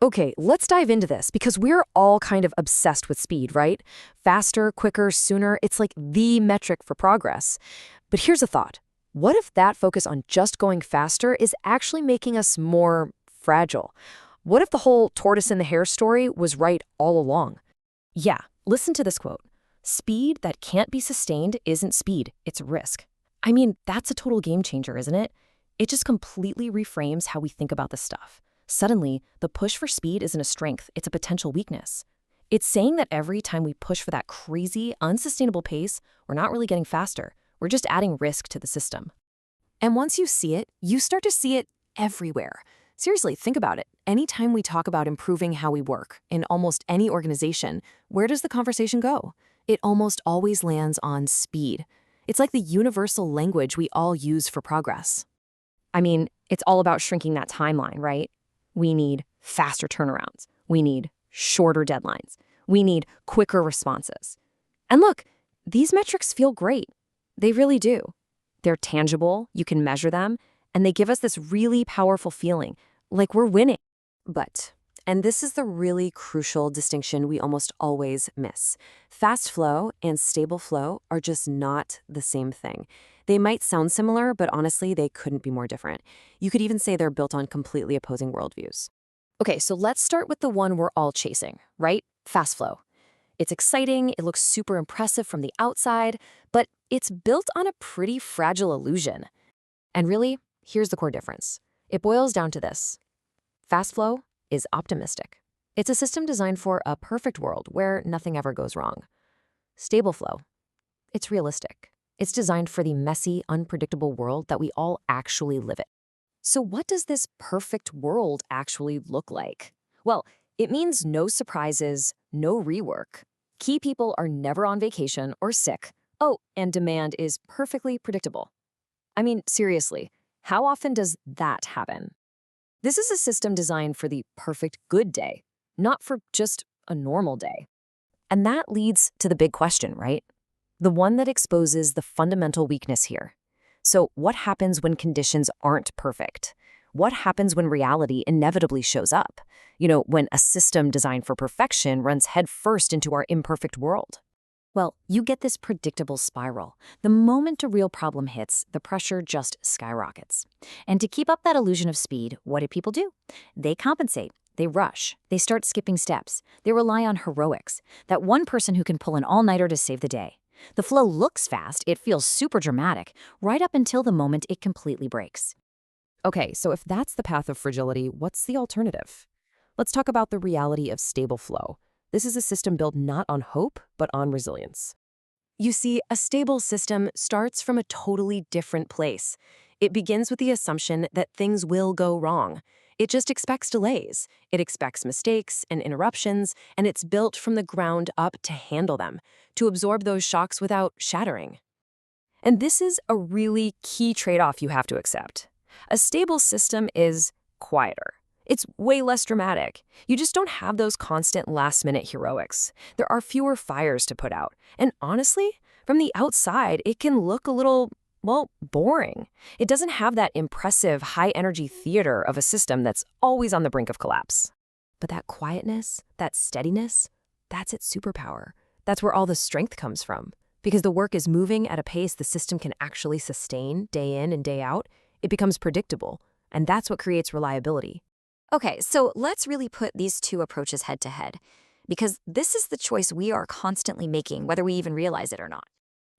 Okay, let's dive into this because we're all kind of obsessed with speed, right? Faster, quicker, sooner, it's like the metric for progress. But here's a thought. What if that focus on just going faster is actually making us more fragile? What if the whole tortoise and the hare story was right all along? Yeah, listen to this quote. Speed that can't be sustained isn't speed, it's risk. I mean, that's a total game changer, isn't it? It just completely reframes how we think about this stuff. Suddenly, the push for speed isn't a strength, it's a potential weakness. It's saying that every time we push for that crazy, unsustainable pace, we're not really getting faster. We're just adding risk to the system. And once you see it, you start to see it everywhere. Seriously, think about it. Anytime we talk about improving how we work in almost any organization, where does the conversation go? It almost always lands on speed. It's like the universal language we all use for progress. I mean, it's all about shrinking that timeline, right? We need faster turnarounds. We need shorter deadlines. We need quicker responses. And look, these metrics feel great. They really do. They're tangible, you can measure them, and they give us this really powerful feeling, like we're winning. But, and this is the really crucial distinction we almost always miss, fast flow and stable flow are just not the same thing. They might sound similar, but honestly, they couldn't be more different. You could even say they're built on completely opposing worldviews. Okay, so let's start with the one we're all chasing, right? Fast flow. It's exciting, it looks super impressive from the outside, but it's built on a pretty fragile illusion. And really, here's the core difference. It boils down to this. Fast flow is optimistic. It's a system designed for a perfect world where nothing ever goes wrong. Stable flow. It's realistic. It's designed for the messy, unpredictable world that we all actually live in. So what does this perfect world actually look like? Well, it means no surprises, no rework. Key people are never on vacation or sick. Oh, and demand is perfectly predictable. I mean, seriously, how often does that happen? This is a system designed for the perfect good day, not for just a normal day. And that leads to the big question, right? The one that exposes the fundamental weakness here. So what happens when conditions aren't perfect? What happens when reality inevitably shows up? When a system designed for perfection runs headfirst into our imperfect world? Well, you get this predictable spiral. The moment a real problem hits, the pressure just skyrockets. And to keep up that illusion of speed, what do people do? They compensate. They rush. They start skipping steps. They rely on heroics, that one person who can pull an all-nighter to save the day. The flow looks fast, it feels super dramatic, right up until the moment it completely breaks. Okay, so if that's the path of fragility, what's the alternative? Let's talk about the reality of stable flow. This is a system built not on hope, but on resilience. You see, a stable system starts from a totally different place. It begins with the assumption that things will go wrong. It just expects delays. It expects mistakes and interruptions, and it's built from the ground up to handle them, to absorb those shocks without shattering. And this is a really key trade-off you have to accept. A stable system is quieter. It's way less dramatic. You just don't have those constant last-minute heroics. There are fewer fires to put out. And honestly, from the outside, it can look a little, boring. It doesn't have that impressive, high-energy theater of a system that's always on the brink of collapse. But that quietness, that steadiness, that's its superpower. That's where all the strength comes from. Because the work is moving at a pace the system can actually sustain day in and day out, it becomes predictable. And that's what creates reliability. Okay, so let's really put these two approaches head to head, because this is the choice we are constantly making, whether we even realize it or not.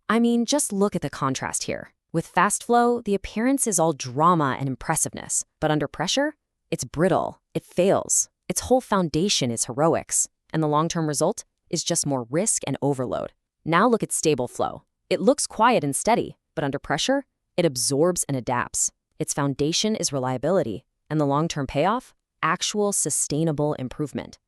I mean, just look at the contrast here. With fast flow, the appearance is all drama and impressiveness, but under pressure, it's brittle, it fails. Its whole foundation is heroics, and the long-term result is just more risk and overload. Now look at stable flow. It looks quiet and steady, but under pressure, it absorbs and adapts. Its foundation is reliability, and the long-term payoff? Actual sustainable improvement.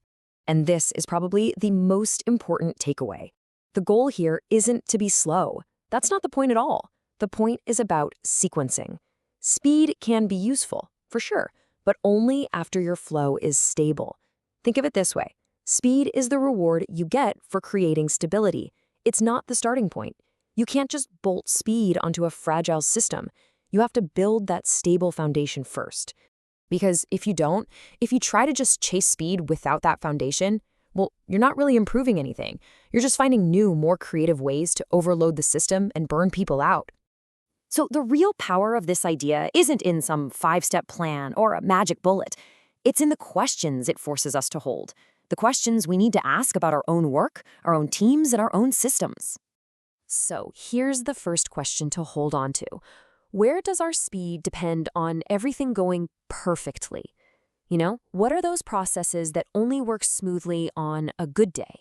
And this is probably the most important takeaway. The goal here isn't to be slow. That's not the point at all. The point is about sequencing. Speed can be useful, for sure, but only after your flow is stable. Think of it this way. Speed is the reward you get for creating stability. It's not the starting point. You can't just bolt speed onto a fragile system. You have to build that stable foundation first. Because if you don't, if you try to just chase speed without that foundation, well, you're not really improving anything. You're just finding new, more creative ways to overload the system and burn people out. So the real power of this idea isn't in some five-step plan or a magic bullet. It's in the questions it forces us to hold. The questions we need to ask about our own work, our own teams, and our own systems. So here's the first question to hold on to. Where does our speed depend on everything going perfectly? What are those processes that only work smoothly on a good day?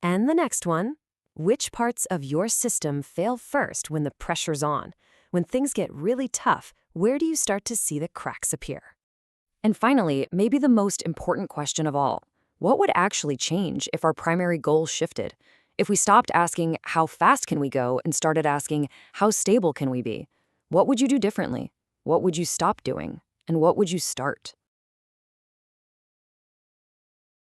And the next one, which parts of your system fail first when the pressure's on? When things get really tough, where do you start to see the cracks appear? And finally, maybe the most important question of all, what would actually change if our primary goal shifted? If we stopped asking, how fast can we go, and started asking, how stable can we be? What would you do differently? What would you stop doing? And what would you start?